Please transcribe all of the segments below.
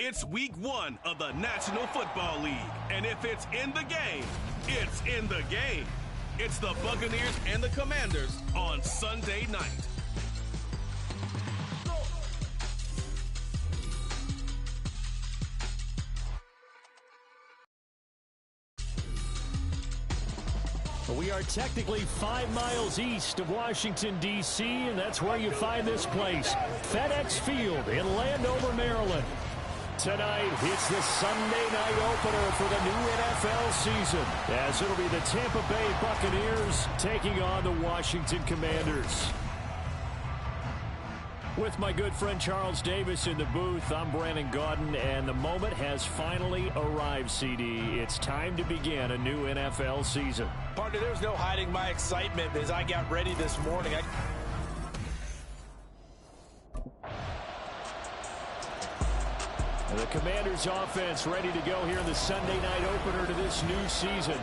It's week 1 of the National Football League. And if it's in the game, it's in the game. It's the Buccaneers and the Commanders on Sunday night. We are technically 5 miles east of Washington, D.C., and that's where you find this place, FedEx Field in Landover, Maryland. Tonight, it's the Sunday night opener for the new NFL season, as it'll be the Tampa Bay Buccaneers taking on the Washington Commanders. With my good friend Charles Davis in the booth, I'm Brandon Gaudin, and the moment has finally arrived, CD. It's time to begin a new NFL season. Partner, there's no hiding my excitement as I got ready this morning. The Commanders' offense ready to go here in the Sunday night opener to this new season.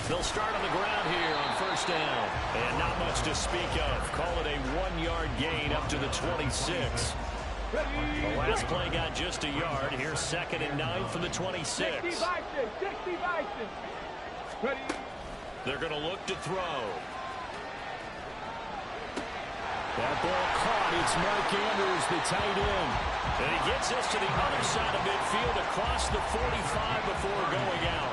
They'll start on the ground here on first down. And not much to speak of. Call it a 1-yard gain up to the 26. The last play got just a yard. Here's 2nd and 9 from the 26. They're going to look to throw. That ball caught. It's Mark Andrews, the tight end. And he gets us to the other side of midfield across the 45 before going out.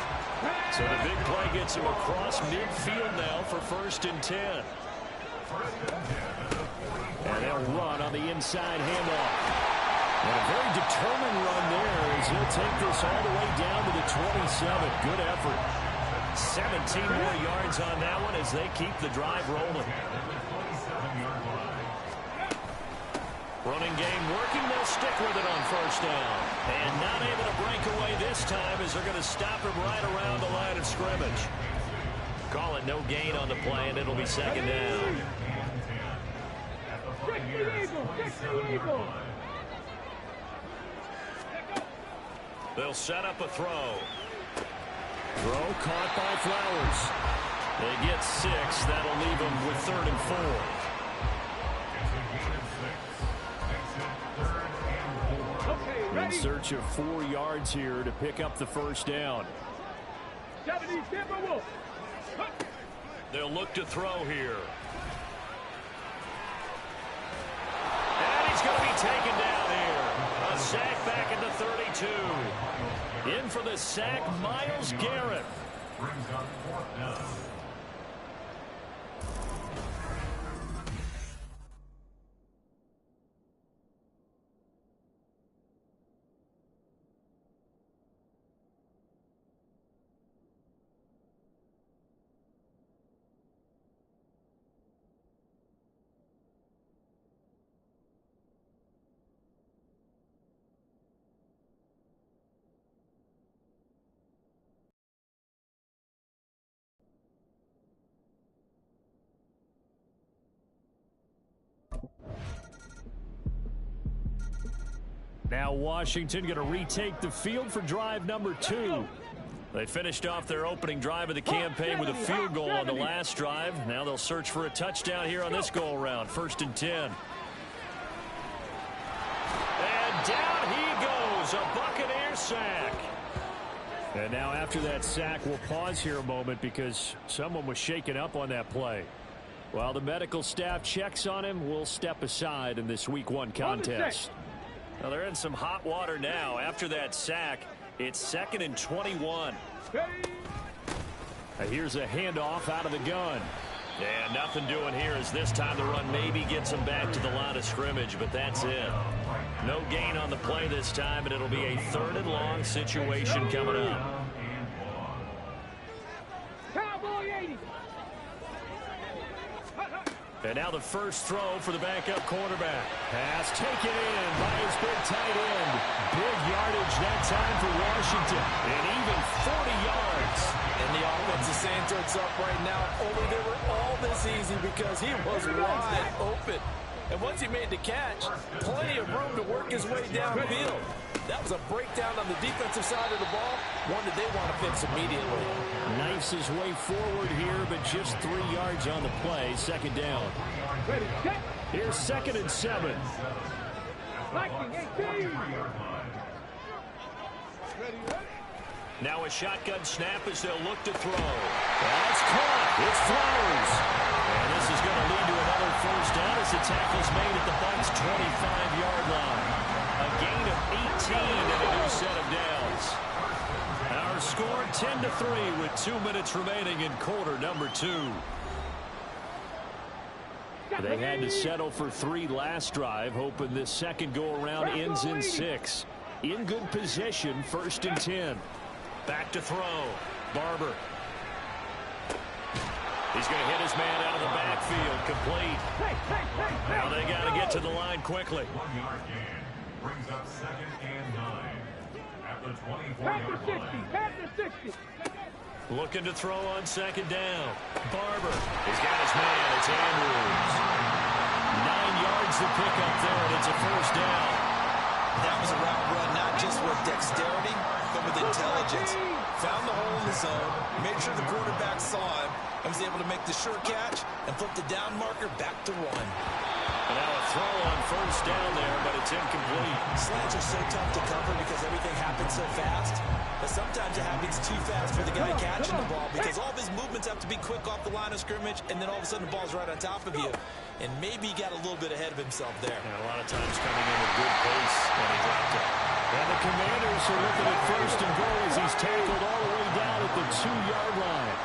So the big play gets him across midfield now for 1st and 10. And they'll run on the inside handoff. And a very determined run there as he'll take this all the way down to the 27. Good effort. 17 more yards on that one as they keep the drive rolling. Running game working. They'll stick with it on first down. And not able to break away this time as they're going to stop him right around the line of scrimmage. Call it no gain on the play, and it'll be 2nd down. They'll set up a throw. Throw caught by Flowers. They get 6. That'll leave them with 3rd and 4. In search of 4 yards here to pick up the first down. They'll look to throw here. And he's going to be taken down here. A sack back at the 32. In for the sack, Myles Garrett. Now Washington going to retake the field for drive number 2. They finished off their opening drive of the campaign with a field goal on the last drive. Now they'll search for a touchdown here on this go-around. 1st and 10. And down he goes. A Buccaneer sack. And now after that sack, we'll pause here a moment because someone was shaken up on that play. While the medical staff checks on him, we'll step aside in this Week 1 contest. Well, they're in some hot water now. After that sack, it's 2nd and 21. Here's a handoff out of the gun. And nothing doing here as this time the run maybe gets them back to the line of scrimmage, but that's it. No gain on the play this time, and it'll be a 3rd and long situation coming up. And now the first throw for the backup quarterback. Pass taken in by his big tight end. Big yardage that time for Washington. And even 40 yards. And the offense is saying to itself right now, only they were all this easy because he was wide open. And once he made the catch, plenty of room to work his way downfield. That was a breakdown on the defensive side of the ball, one that they want to fix immediately. Knifes his way forward here, but just 3 yards on the play. Second down. Here's 2nd and 7. Now a shotgun snap as they'll look to throw. That's caught. It's Flowers. And this is going to lead to another first down as the tackle's made at the Bucs' 25-yard line. A gain of 18 and a new set of downs. Our score 10-3 with 2 minutes remaining in quarter number 2. They had to settle for 3 last drive, hoping this second go-around ends in 6. In good position, 1st and 10. Back to throw. Barber. He's going to hit his man out of the backfield. Complete. Now they got to get to the line quickly. 1 yard gain brings up 2nd and 9 at the 24-yard line. Looking to throw on 2nd down. Barber. He's got his man. It's Andrews. 9 yards to pick up there, and it's a first down. That was a route run, not just with dexterity, but with intelligence. Found the hole in the zone, made sure the quarterback saw him, and was able to make the sure catch and flip the down marker back to run. And now a throw on first down there, but it's incomplete. Slants are so tough to cover because everything happens so fast. But sometimes it happens too fast for the guy catching the ball because all of his movements have to be quick off the line of scrimmage, and then all of a sudden the ball's right on top of you. And maybe he got a little bit ahead of himself there. And a lot of times coming in with good pace, and he dropped it. And the Commanders are looking at 1st and goal as he's tackled all the way down at the 2-yard line.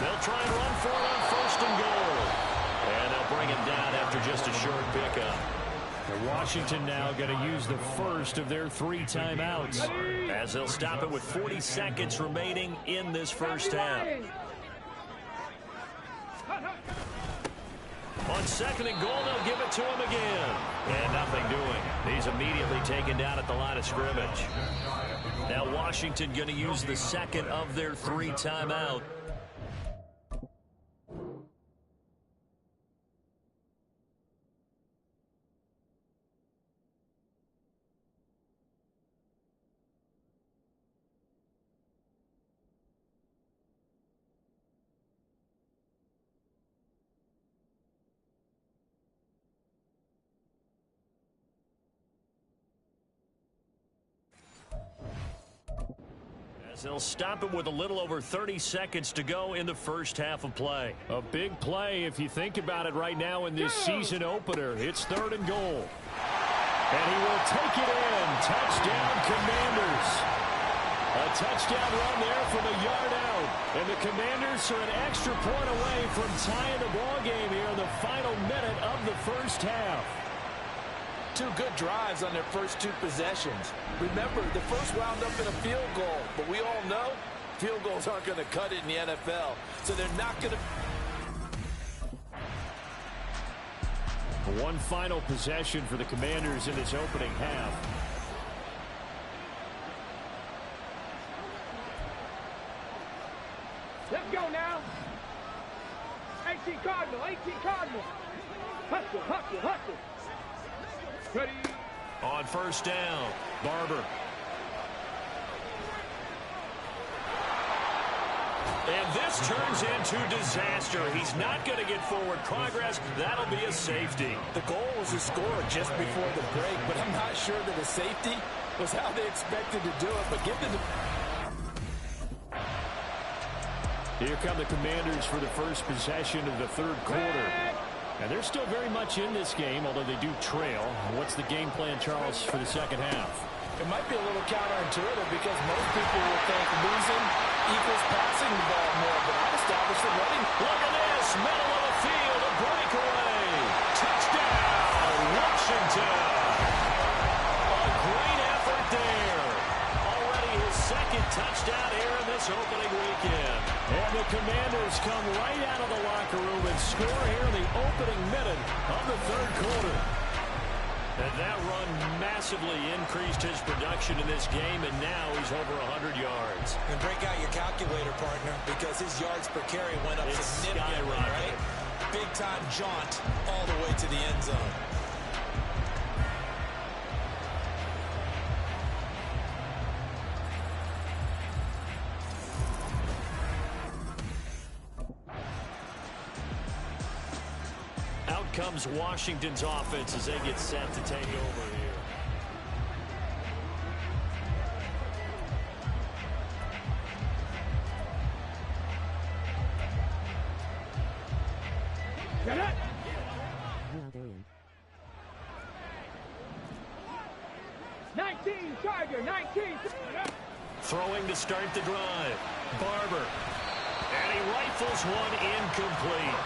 They'll try and run for it on 1st and goal. And they'll bring him down after just a short pickup. And Washington now going to use the first of their 3 timeouts as they'll stop it with 40 seconds remaining in this first half. On 2nd and goal, they'll give it to him again. And nothing doing. He's immediately taken down at the line of scrimmage. Now Washington going to use the 2nd of their 3 timeouts. They'll stop it with a little over 30 seconds to go in the first half of play. A big play if you think about it right now in this season opener. It's 3rd and goal. And he will take it in. Touchdown, Commanders. A touchdown run there from a yard out. And the Commanders are an extra point away from tying the ball game here in the final minute of the first half. 2 good drives on their first 2 possessions. Remember, the first wound up in a field goal, but we all know field goals aren't going to cut it in the NFL, so they're not going to. One final possession for the Commanders in this opening half. Let's go now. 18 Cardinal, 18 Cardinal. Hustle, hustle, hustle. Ready. On first down, Barber. And this turns into disaster. He's not going to get forward progress. That'll be a safety. The goal was to score just before the break, but I'm not sure that a safety was how they expected to do it. But give them Here come the Commanders for the first possession of the 3rd quarter. And they're still very much in this game, although they do trail. What's the game plan, Charles, for the second half? It might be a little counterintuitive because most people would think losing equals passing the ball more, but I've established the running. Look at this, middle of the field, a breakaway. Touchdown, Washington. A great effort there. Already his 2nd touchdown here in this opening weekend. And the Commanders come right out of the locker room and score here in the opening minute of the 3rd quarter. And that run massively increased his production in this game, and now he's over 100 yards. And break out your calculator, partner, because his yards per carry went up significantly, right? big-time jaunt all the way to the end zone. Out comes Washington's offense as they get set to take over here. Get it! 19, Tiger, 19. Throwing to start the drive. Barber. And he rifles one incomplete.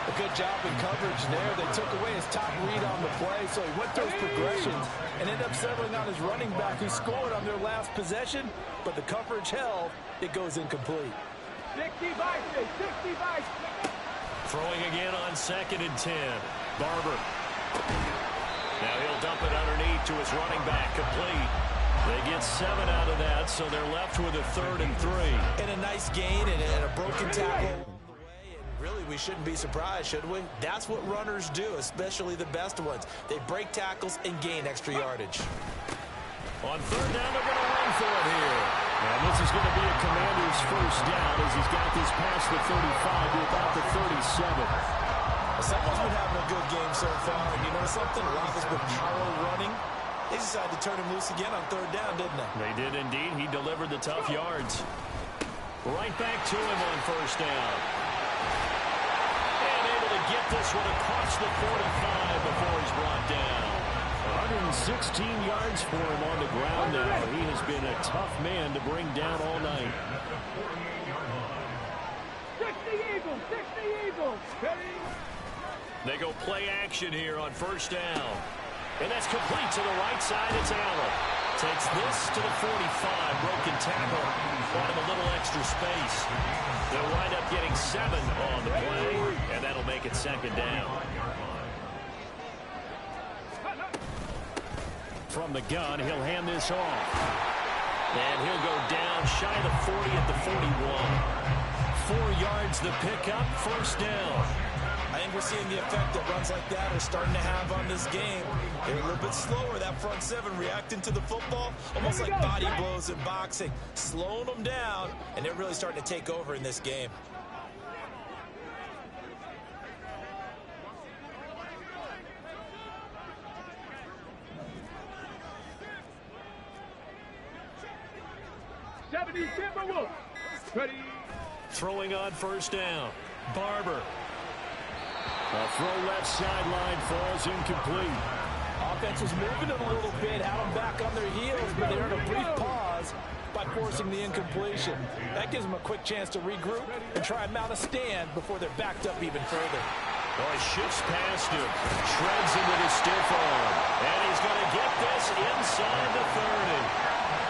A good job in coverage there. They took away his top read on the play, so he went through his progressions and ended up settling on his running back who scored on their last possession, but the coverage held. It goes incomplete. 60 by 60 by 6. Throwing again on 2nd and 10. Barber. Now he'll dump it underneath to his running back, complete. They get 7 out of that, so they're left with a 3rd and 3. And a nice gain and a broken tackle along the way. And really, we shouldn't be surprised, should we? That's what runners do, especially the best ones. They break tackles and gain extra yardage. On 3rd down, they're going to run for it here. And this is going to be a Commander's 1st down as he's got this past the 35 to about the 37. Someone's been having a good game so far, and you know something? A lot has been power running. They decided to turn him loose again on 3rd down, didn't they? They did indeed. He delivered the tough yards. Right back to him on 1st down. And able to get this one across the 45 before he's brought down. 116 yards for him on the ground now. He has been a tough man to bring down all night. 60 Eagles, 60 Eagles. Ready? They go play action here on 1st down. And that's complete to the right side. It's Allen. Takes this to the 45. Broken tackle. Brought him a little extra space. They'll wind up getting 7 on the play. And that'll make it 2nd down. From the gun, he'll hand this off. And he'll go down shy of the 40 at the 41. 4 yards the pickup. 1st down. I think we're seeing the effect that runs like that are starting to have on this game. They're a little bit slower, that front 7 reacting to the football, almost like body blows in boxing, slowing them down, and they're really starting to take over in this game. Timberwolves. Ready? Throwing on 1st down. Barber. A throw left sideline falls incomplete. Offense was moving it a little bit, had them back on their heels, but they earned a brief pause by forcing the incompletion. That gives them a quick chance to regroup and try and mount a stand before they're backed up even further. Oh, he shifts past him, shreds into the stiff arm, and he's going to get this inside the 30.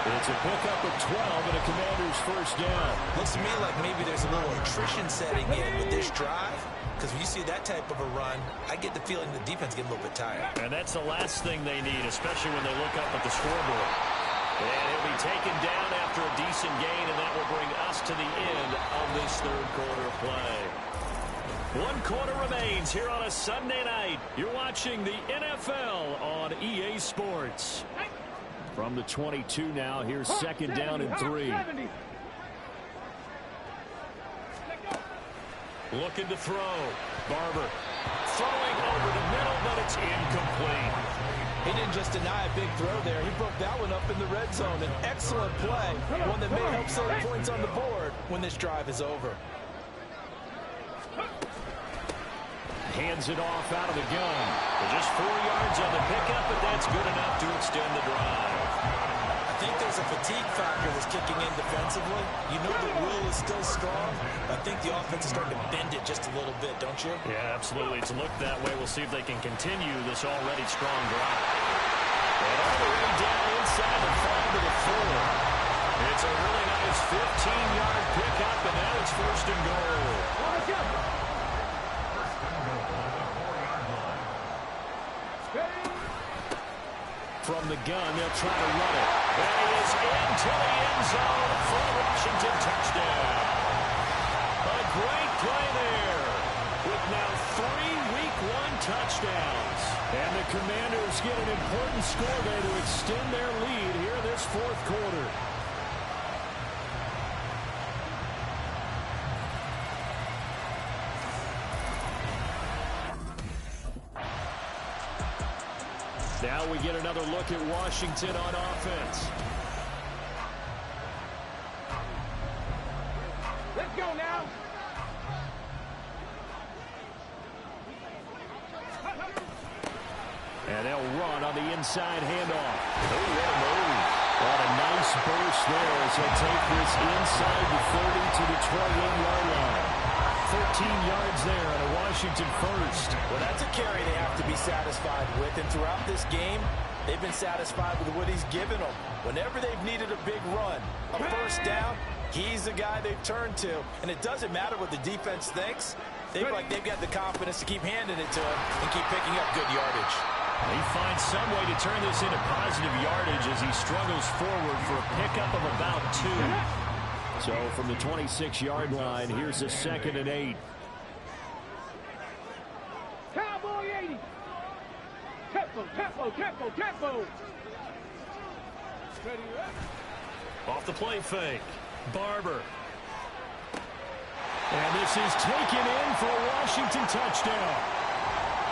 It's a pickup of 12 and a Commander's 1st down. Looks to me like maybe there's a little attrition setting in with this drive. Because when you see that type of a run, I get the feeling the defense getting a little bit tired. And that's the last thing they need, especially when they look up at the scoreboard. And he'll be taken down after a decent gain, and that will bring us to the end of this 3rd quarter play. 1 quarter remains here on a Sunday night. You're watching the NFL on EA Sports. From the 22 now, here's 2nd down and 3. Looking to throw. Barber throwing over the middle, but it's incomplete. He didn't just deny a big throw there. He broke that one up in the red zone. An excellent play, one that may help save points on the board when this drive is over. Hands it off out of the gun. Just 4 yards on the pickup, but that's good enough to extend the drive. I think there's a fatigue factor that's kicking in defensively. You know the will is still strong. I think the offense is starting to bend it just a little bit, don't you? Yeah, absolutely. It's looked that way. We'll see if they can continue this already strong drive. And all the way down inside the 5 to the 4. It's a really nice 15-yard pickup, and now it's 1st and goal. From the gun, they'll try to run it. And he is into the end zone for the Washington touchdown. A great play there with now 3 Week 1 touchdowns. And the Commanders get an important score there to extend their lead here in this fourth quarter. Now we get another look at Washington on offense. Let's go now. And they'll run on the inside handoff. Oh, what a move. What a nice burst there as he'll take this inside the 30 to the 28-yard line. 13 yards there on a Washington first. Well, that's a carry they have to be satisfied with. And throughout this game, they've been satisfied with what he's given them. Whenever they've needed a big run, a first down, he's the guy they've turned to. And it doesn't matter what the defense thinks. They've got the confidence to keep handing it to him and keep picking up good yardage. He finds some way to turn this into positive yardage as he struggles forward for a pickup of about 2. So from the 26-yard line, here's a 2nd and 8. Cowboy 80. Tempo, tempo, tempo, tempo. Ready, up. Off the play fake. Barber. And this is taken in for a Washington touchdown.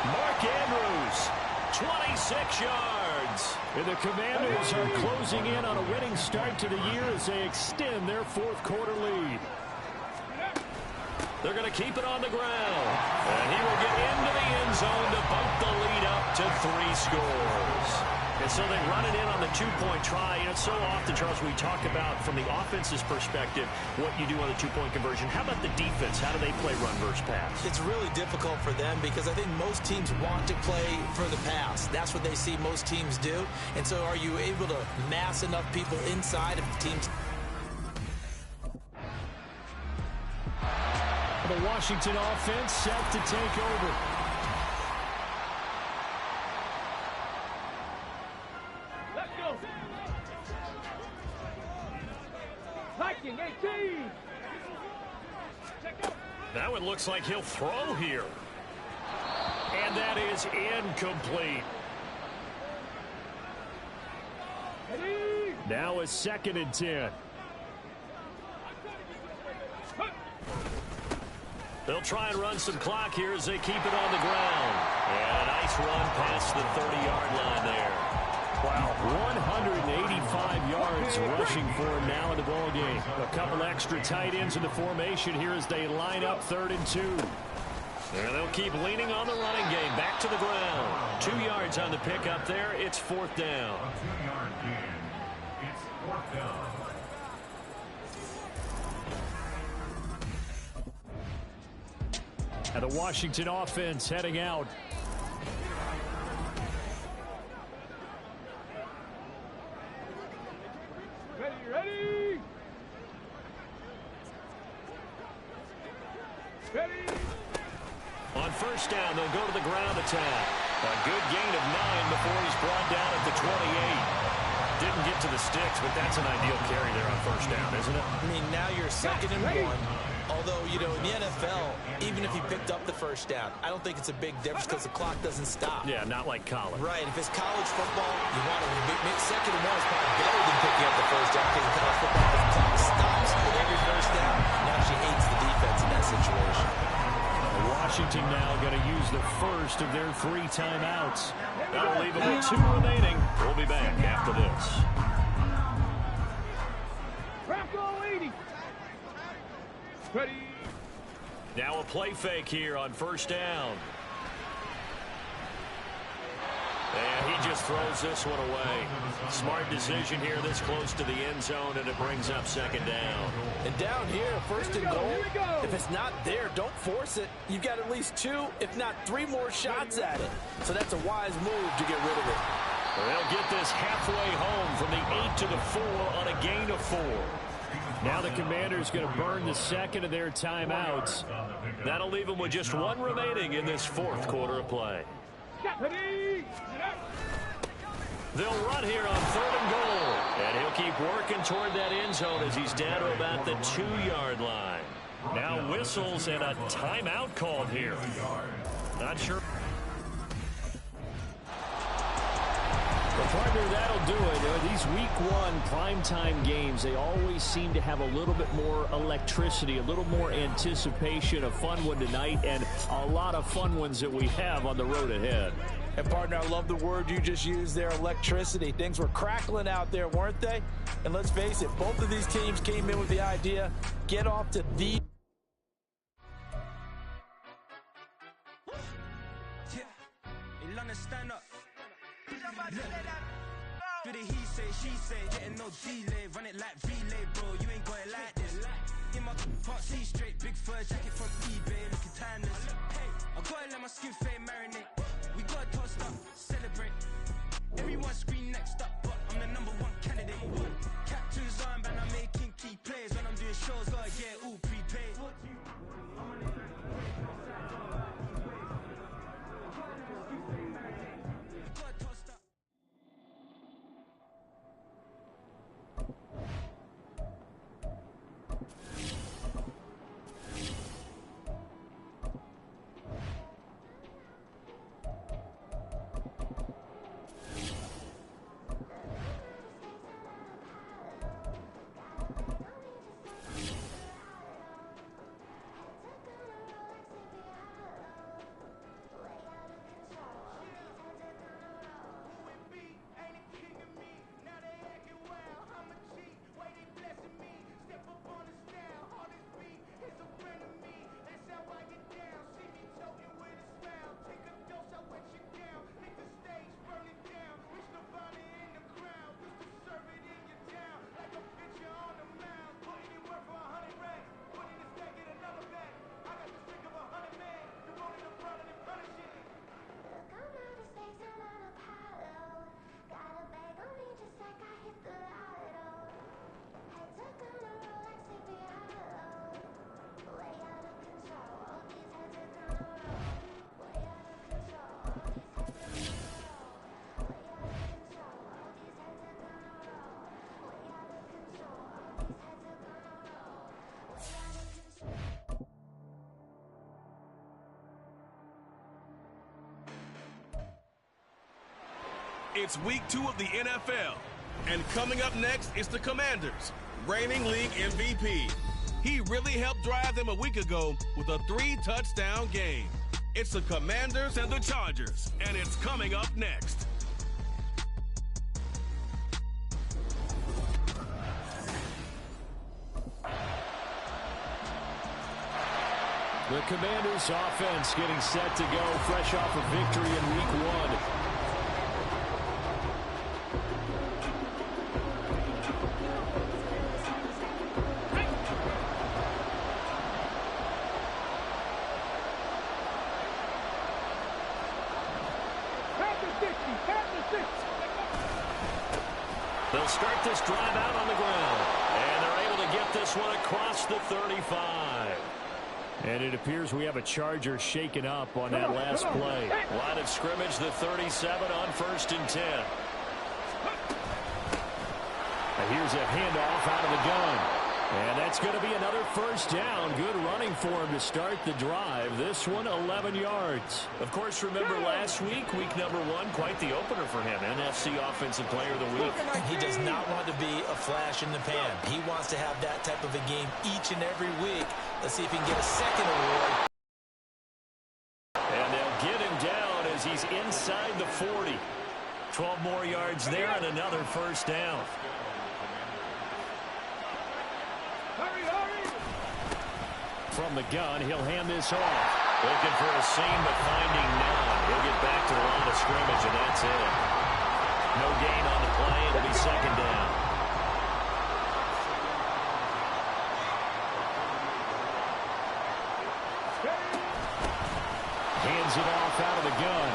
Mark Andrews, 26 yards. And the Commanders are closing in on a winning start to the year as they extend their fourth quarter lead. They're going to keep it on the ground. And he will get into the end zone to bump the lead up to 3 scores. And so they run it in on the 2-point try. You know, so often, Charles, we talk about from the offense's perspective what you do on the 2-point conversion. How about the defense? How do they play run versus pass? It's really difficult for them because I think most teams want to play for the pass. That's what they see most teams do. And so are you able to mass enough people inside if the team's... The Washington offense set to take over. Let's go. Hiking 18. That one looks like he'll throw here. And that is incomplete. Ready. Now a 2nd and 10. They'll try and run some clock here as they keep it on the ground. And a nice run past the 30-yard line there. Wow, 185 yards rushing for him now in the ballgame. A couple extra tight ends in the formation here as they line up 3rd and 2. And they'll keep leaning on the running game. Back to the ground. 2 yards on the pickup there. It's 4th down. A 2-yard gain. It's 4th down. And the Washington offense heading out. Ready. On first down, they'll go to the ground attack. A good gain of 9 before he's brought down at the 28. Didn't get to the sticks, but that's an ideal carry there on first down, isn't it? I mean, now you're 2nd and 1. Although, you know, in the NFL, even if he picked up the first down, I don't think it's a big difference because the clock doesn't stop. Yeah, not like college. Right. If it's college football, you want to make 2nd and 1 is probably better than picking up the first down because in college football, the clock stops with every first down. It actually aids the defense in that situation. Washington now going to use the first of their 3 timeouts. That'll leave them with 2 remaining. We'll be back after this. Bronco 80. Ready. Now a play fake here on first down. And he just throws this one away. Smart decision here this close to the end zone, and it brings up 2nd down. And down here, 1st and goal, if it's not there, don't force it. You've got at least 2, if not 3 more shots at it. So that's a wise move to get rid of it. They'll get this halfway home from the 8 to the 4 on a gain of 4. Now the Commanders going to burn the 2nd of their timeouts. That'll leave them with just 1 remaining in this 4th quarter of play. They'll run here on 3rd and goal. And he'll keep working toward that end zone as he's down to about the 2-yard line. Now whistles and a timeout called here. Not sure. Well, partner, that'll do it. These week one primetime games, they always seem to have a little bit more electricity, a little more anticipation. A fun one tonight, and a lot of fun ones that we have on the road ahead. And, partner, I love the word you just used there, electricity. Things were crackling out there, weren't they? And let's face it, both of these teams came in with the idea, get off to the... Stand up. Do the he say, she say, getting no delay, run it like relay, bro. You ain't got it like this. In my can't see straight, big fur jacket from eBay, looking timeless. I gotta let my skin fade marinate. We gotta toast up, celebrate. Everyone scream next up, but I'm the #1 candidate. Captain's armband, I'm making key plays when I'm doing shows. Gotta get all prepaid. It's week 2 of the NFL. And coming up next is the Commanders, reigning league MVP. He really helped drive them a week ago with a 3-touchdown game. It's the Commanders and the Chargers, and it's coming up next. The Commanders offense getting set to go fresh off a victory in week 1. They'll start this drive out on the ground, and they're able to get this one across the 35. And it appears we have a Charger shaken up on that last play. Line of scrimmage, the 37 on 1st and 10. And here's a handoff out of the gun. And that's going to be another first down. Good running for him to start the drive. This one, 11 yards. Of course, remember last week, week number 1, quite the opener for him. NFC Offensive Player of the Week. He does not want to be a flash in the pan. He wants to have that type of a game each and every week. Let's see if he can get a second award. And they'll get him down as he's inside the 40. 12 more yards there and another first down. From the gun, he'll hand this off. Looking for a seam, but finding none. He'll get back to the line of scrimmage, and that's it. No gain on the play. It'll be second down. Hands it off out of the gun.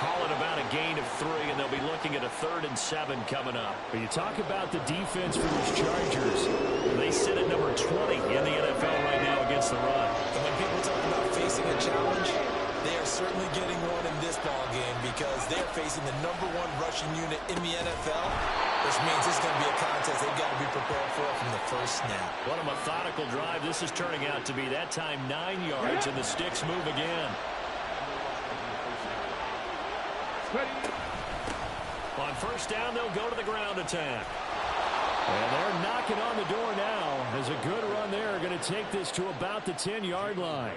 Call it about a gain of 3, and they'll be looking at a 3rd and 7 coming up. But you talk about the defense for these Chargers. They sit at number 20 in the NFL right now against the run. And when people talk about facing a challenge, they are certainly getting one in this ball game because they're facing the #1 rushing unit in the NFL. which means this is going to be a contest they've got to be prepared for from the first snap. What a methodical drive this is turning out to be. That time 9 yards, and the sticks move again. On first down, they'll go to the ground attack. And they're knocking on the door now. As a good run there, going to take this to about the 10-yard line.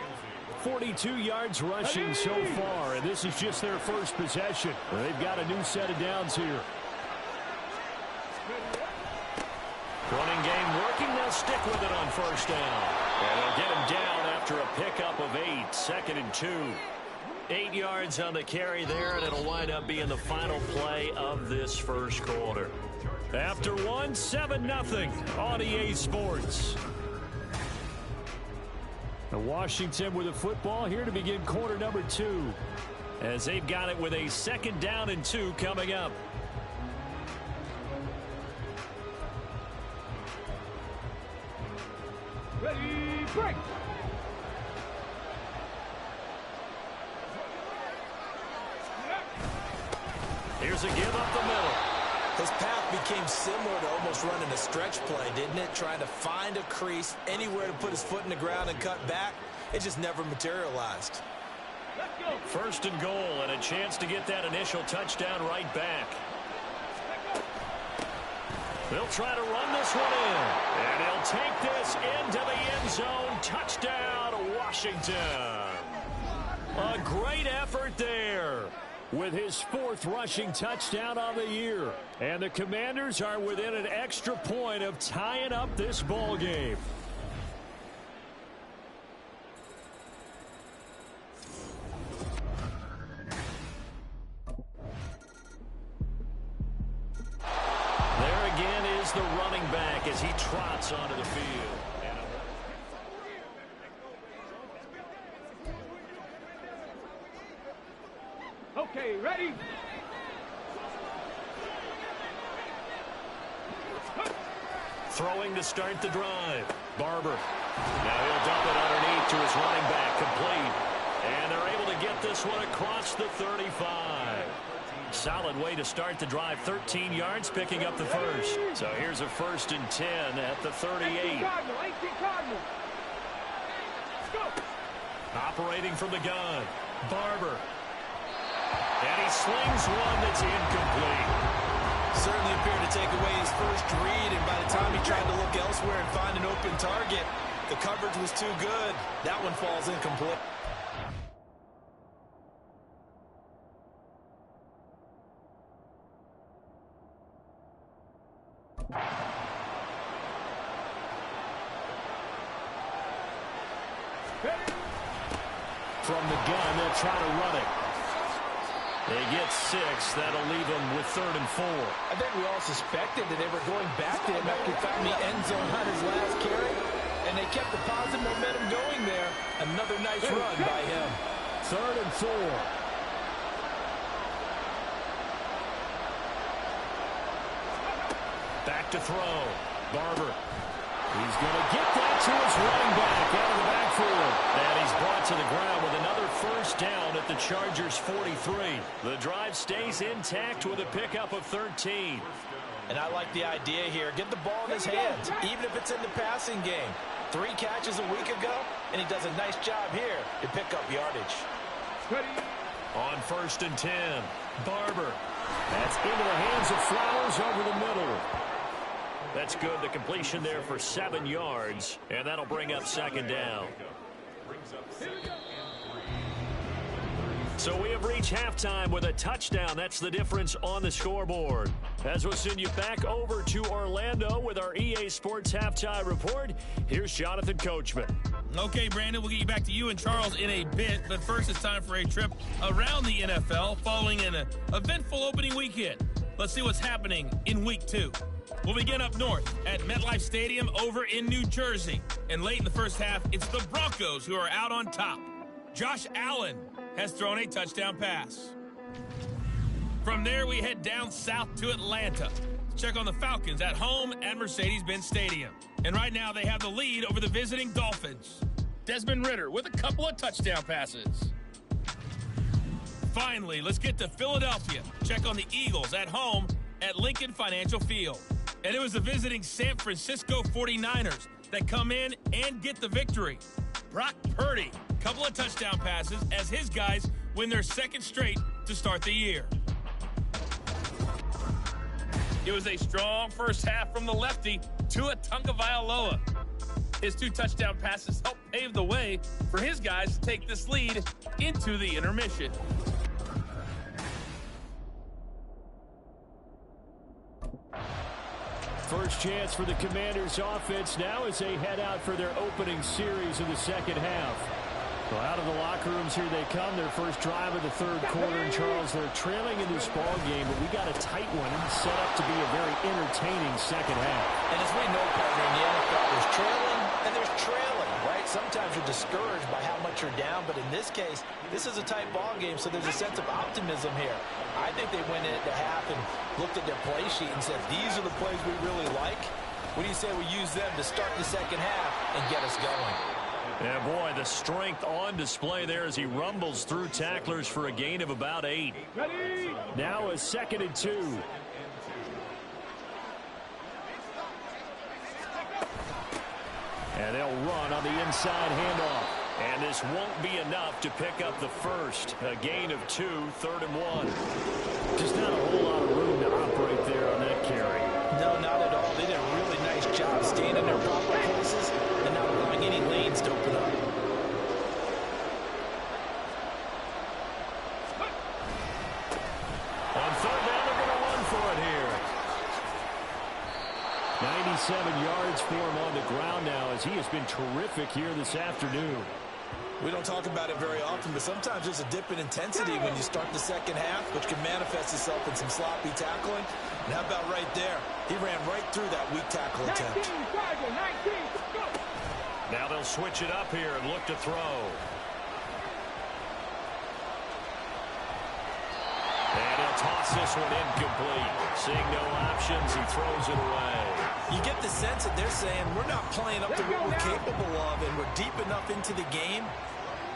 42 yards rushing so far, and this is just their first possession. They've got a new set of downs here. Running game working. They'll stick with it on first down. And they'll get him down after a pickup of 8, 2nd and 2. 8 yards on the carry there, and it'll wind up being the final play of this first quarter. After 1, 7-0 on EA Sports. And Washington with the football here to begin quarter number 2, as they've got it with a 2nd down and 2 coming up. Ready, break. Here's a give up the middle. His path became similar to almost running a stretch play, didn't it? Trying to find a crease, anywhere to put his foot in the ground and cut back. It just never materialized. Let's go. First and goal, and a chance to get that initial touchdown right back. They'll try to run this one in, and he'll take this into the end zone. Touchdown, Washington. A great effort there with his 4th rushing touchdown on the year. And the Commanders are within an extra point of tying up this ball game. There again is the running back as he trots onto the field. Okay, ready? Throwing to start the drive. Barber. Now he'll dump it underneath to his running back, complete. And they're able to get this one across the 35. Solid way to start the drive. 13 yards, picking up the first. So here's a 1st and 10 at the 38. 18 Cardinal. Let's go. Operating from the gun. Barber. And he slings one that's incomplete. Certainly appeared to take away his first read, and by the time he tried to look elsewhere and find an open target, the coverage was too good. That one falls incomplete. From the gun, they'll try to run it. They get 6. That'll leave them with 3rd and 4. I think we all suspected that they were going back to him after he found the end zone on his last carry, and they kept the positive momentum going there. Another nice run by him. 3rd and 4. Back to throw. Barber. He's going to get that to his running back out of the backfield. And he's brought to the ground with another 1st down at the Chargers' 43. The drive stays intact with a pickup of 13. And I like the idea here. Get the ball in his hands, even if it's in the passing game. 3 catches a week ago, and he does a nice job here to pick up yardage. On 1st and 10, Barber. That's into the hands of Flowers over the middle. That's good. The completion there for 7 yards, and that'll bring up 2nd down. So we have reached halftime with a touchdown. That's the difference on the scoreboard. As we'll send you back over to Orlando with our EA Sports Halftime Report, here's Jonathan Coachman. Okay, Brandon, we'll get you back to you and Charles in a bit, but first it's time for a trip around the NFL following an eventful opening weekend. Let's see what's happening in Week 2. We'll begin up north at MetLife Stadium over in New Jersey. And late in the first half, it's the Broncos who are out on top. Josh Allen has thrown a touchdown pass. From there, we head down south to Atlanta. Check on the Falcons at home at Mercedes-Benz Stadium. And right now, they have the lead over the visiting Dolphins. Desmond Ridder with a couple of touchdown passes. Finally, let's get to Philadelphia. Check on the Eagles at home at Lincoln Financial Field. And it was the visiting San Francisco 49ers that come in and get the victory. Brock Purdy, couple of touchdown passes as his guys win their second straight to start the year. It was a strong first half from the lefty, Tua Tagovailoa. His 2 touchdown passes helped pave the way for his guys to take this lead into the intermission. First chance for the Commanders offense now as they head out for their opening series of the second half. Well, out of the locker rooms here they come, their first drive of the third quarter. And Charles, they're trailing in this ball game, but we got a tight one set up to be a very entertaining second half. And as we know, partner, in the NFL, there's trailing and there's trailing, right? Sometimes you're discouraged by how much you're down, but in this case, this is a tight ball game, so there's a sense of optimism here. I think they went into half and looked at their play sheet and said, these are the plays we really like. What do you say we use them to start the second half and get us going? Yeah, boy, the strength on display there as he rumbles through tacklers for a gain of about 8. Ready? Now a 2nd and 2. And they'll run on the inside handoff. And this won't be enough to pick up the first. A gain of 2, 3rd and 1. Just not a whole lot of room to operate there on that carry. No, not at all. They did a really nice job staying in their proper places and not allowing any lanes to open up. On 3rd down, they're going to run for it here. 97 yards for him on the ground now as he has been terrific here this afternoon. We don't talk about it very often, but sometimes there's a dip in intensity when you start the second half, which can manifest itself in some sloppy tackling. And how about right there? He ran right through that weak tackle attempt. 19, Tiger, 19, go! Now they'll switch it up here and look to throw. And he'll toss this one incomplete. Seeing no options, he throws it away. You get the sense that they're saying we're not playing up to what we're capable of, and we're deep enough into the game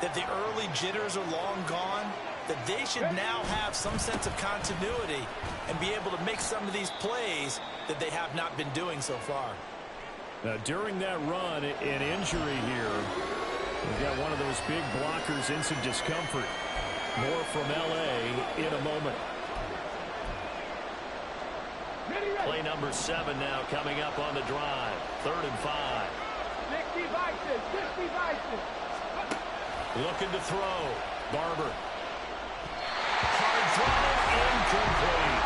that the early jitters are long gone, that they should now have some sense of continuity and be able to make some of these plays that they have not been doing so far. Now, during that run, an injury here. We've got one of those big blockers in some discomfort. More from L.A. in a moment. Play number 7 now coming up on the drive. 3rd and 5. 6 devices, 6 devices. Looking to throw. Barber. Hard throw. Incomplete.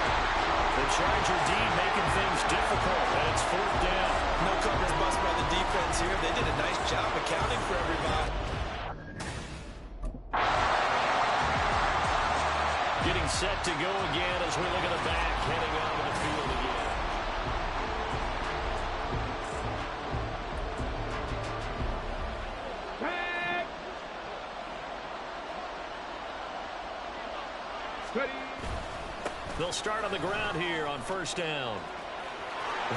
The Charger D making things difficult, and it's 4th down. No coverage bust by the defense here. They did a nice job accounting for everybody. Getting set to go again as we look at the back heading out of the field again. Ready? They'll start on the ground here on 1st down.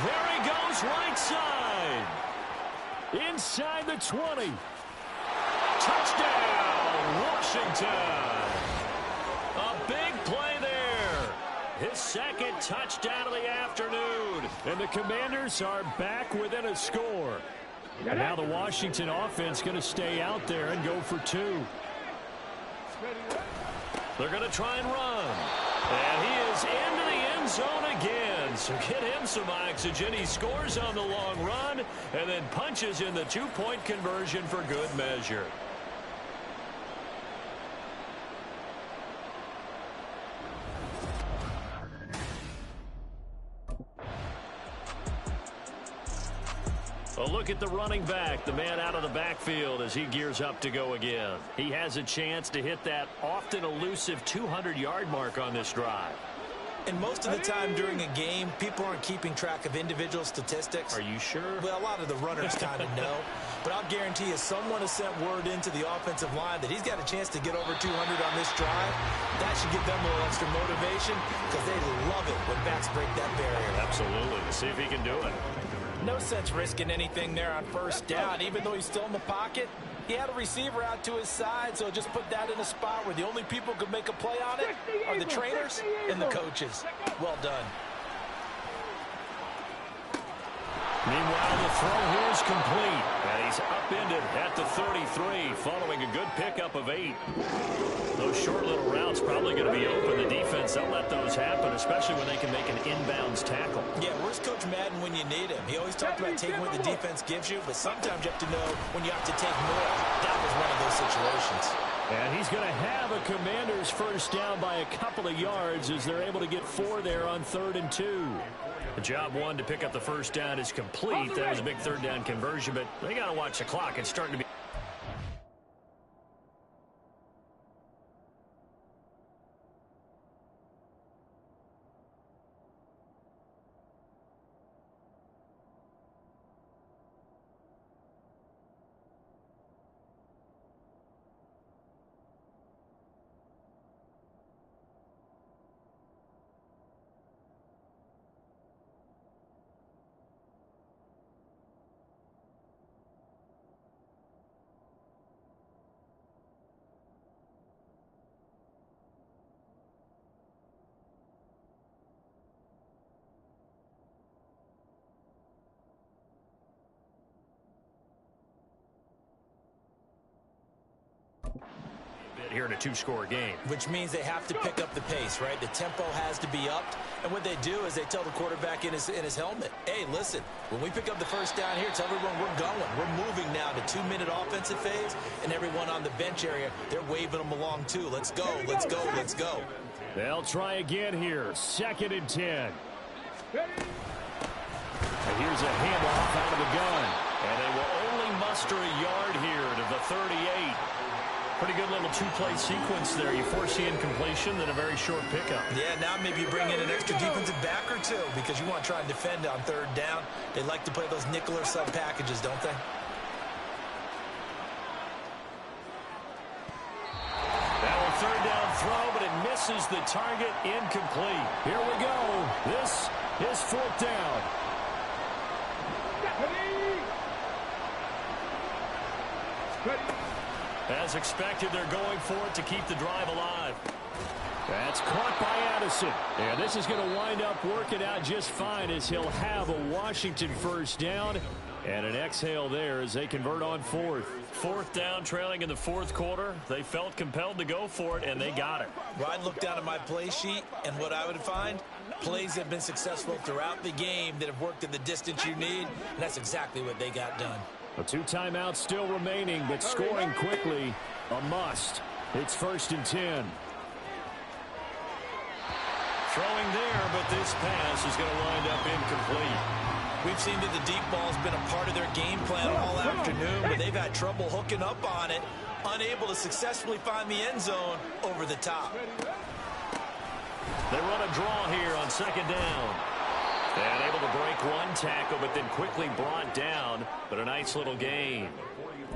There he goes, right side. Inside the 20. Touchdown, Washington. A big play there. His 2nd touchdown of the afternoon. And the Commanders are back within a score. And now the Washington offense going to stay out there and go for 2. They're going to try and run. And he is into the end zone again. So get him some oxygen. He scores on the long run and then punches in the 2-point conversion for good measure. A look at the running back, the man out of the backfield as he gears up to go again. He has a chance to hit that often elusive 200-yard mark on this drive. And most of the time during a game, people aren't keeping track of individual statistics. Are you sure? Well, a lot of the runners kind of know. But I'll guarantee you someone has sent word into the offensive line that he's got a chance to get over 200 on this drive. That should give them a little extra motivation because they love it when backs break that barrier. Absolutely. Let's see if he can do it. No sense risking anything there on 1st down. Even though he's still in the pocket, he had a receiver out to his side, so just put that in a spot where the only people who could make a play on it are the trainers and the coaches. Well done. Meanwhile, the throw here is complete. And he's upended at the 33 following a good pickup of 8. Those short little routes probably going to be open. The defense, they'll let those happen, especially when they can make an inbounds tackle. Yeah, where's Coach Madden when you need him? He always talked about taking what the defense gives you, but sometimes you have to know when you have to take more. That was one of those situations. And he's going to have a Commanders first down by a couple of yards as they're able to get 4 there on 3rd and 2. The job one to pick up the first down is complete. That was a big 3rd down conversion, but they got to watch the clock. It's starting to be. Here in a 2-score game. Which means they have to pick up the pace, right? The tempo has to be upped. And what they do is they tell the quarterback in his helmet, hey, listen, when we pick up the first down here, tell everyone we're going. We're moving now to 2-minute offensive phase, and everyone on the bench area, they're waving them along too. Let's go, let's go, let's go. They'll try again here. 2nd and 10. And here's a handoff out of the gun. And they will only muster a yard here to the 38. Pretty good little 2-play sequence there. You force the incompletion, then a very short pickup. Yeah, now maybe you bring in an extra defensive back or two because you want to try and defend on 3rd down. They like to play those nickel or sub packages, don't they? That will 3rd down throw, but it misses the target. Incomplete. Here we go. This is 4th down. As expected, they're going for it to keep the drive alive. That's caught by Addison. And this is going to wind up working out just fine as he'll have a Washington first down. And an exhale there as they convert on 4th. 4th down, trailing in the 4th quarter. They felt compelled to go for it, and they got it. Well, I'd look down at my play sheet, and what I would find, plays have been successful throughout the game that have worked in the distance you need, and that's exactly what they got done. 2 timeouts still remaining, but scoring quickly, a must. It's 1st and 10. Throwing there, but this pass is going to wind up incomplete. We've seen that the deep ball's been a part of their game plan all afternoon, but they've had trouble hooking up on it, unable to successfully find the end zone over the top. They run a draw here on 2nd down. And able to break one tackle, but then quickly brought down. But a nice little gain.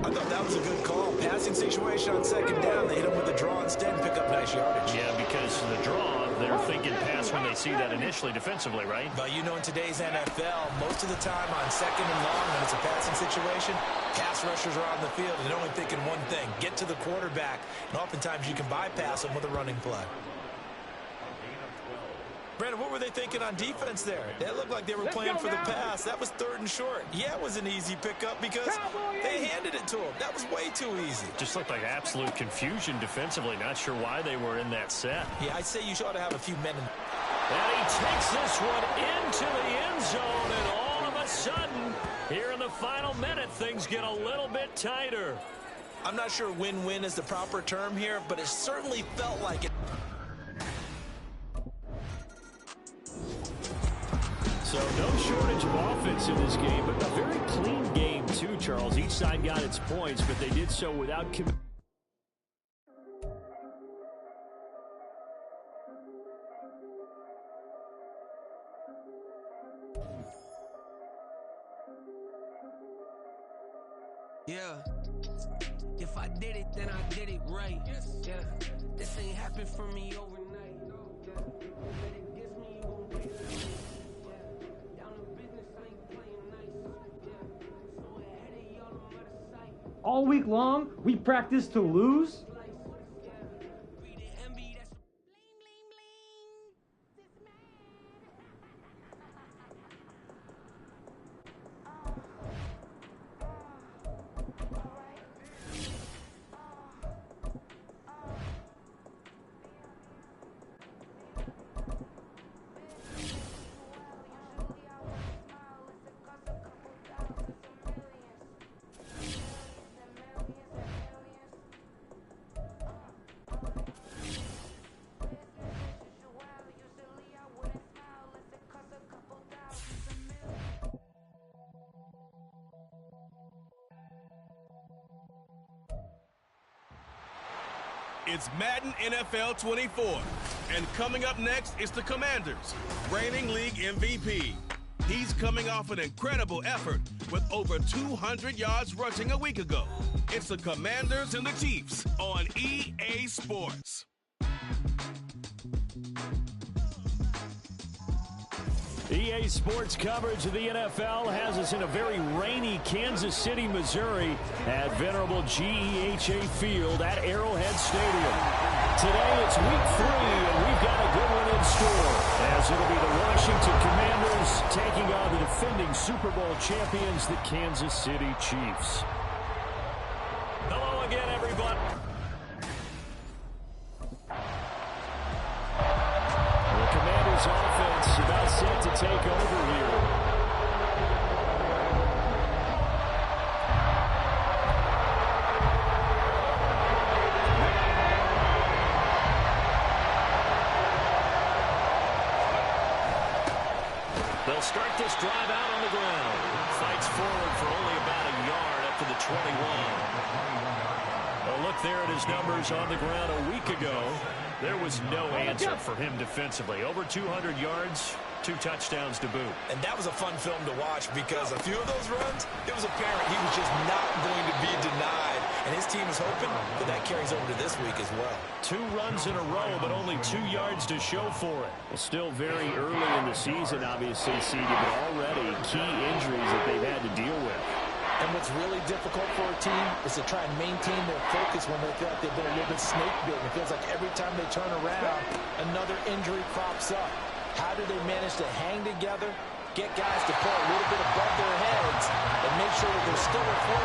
I thought that was a good call. Passing situation on 2nd down. They hit him with a draw instead and pick up nice yardage. Yeah, because the draw, they're thinking pass when they see that initially defensively, right? But you know, in today's NFL, most of the time on 2nd and long, when it's a passing situation, pass rushers are on the field and they're only thinking one thing, get to the quarterback. And oftentimes you can bypass them with a running play. Brandon, what were they thinking on defense there? That looked like they were playing for the pass. That was 3rd and short. Yeah, it was an easy pickup because they handed it to him. That was way too easy. Just looked like absolute confusion defensively. Not sure why they were in that set. Yeah, I'd say you ought to have a few men in. And he takes this one into the end zone, and all of a sudden, here in the final minute, things get a little bit tighter. I'm not sure win-win is the proper term here, but it certainly felt like it. So no shortage of offense in this game, but a very clean game too, Charles. Each side got its points, but they did so without Yeah. If I did it, then I did it right. Yeah. This ain't happened for me overnight. Yeah. All week long, we practice to lose? It's Madden NFL 24. And coming up next is the Commanders, reigning league MVP. He's coming off an incredible effort with over 200 yards rushing a week ago. It's the Commanders and the Chiefs on EA Sports. EA Sports coverage of the NFL has us in a very rainy Kansas City, Missouri at venerable GEHA Field at Arrowhead Stadium. Today it's week 3, and we've got a good one in store, as it'll be the Washington Commanders taking on the defending Super Bowl champions, the Kansas City Chiefs. Hello again, everybody. The Commanders offense about set to take over here. They'll start this drive out on the ground. Fights forward for only about a yard up to the 21. A look there at his numbers on the ground a week ago. There was no answer for him defensively. Over 200 yards, 2 touchdowns to boot. And that was a fun film to watch because a few of those runs, it was apparent he was just not going to be denied. And his team is hoping that that carries over to this week as well. 2 runs in a row, but only 2 yards to show for it. Well, still very early in the season, obviously, CD, but already key injuries that they've had to deal with. And what's really difficult for a team is to try and maintain their focus when they feel like they've been a little bit snake-bitten. It feels like every time they turn around, another injury crops up. How do they manage to hang together, get guys to play a little bit above their heads, and make sure that they're still afloat?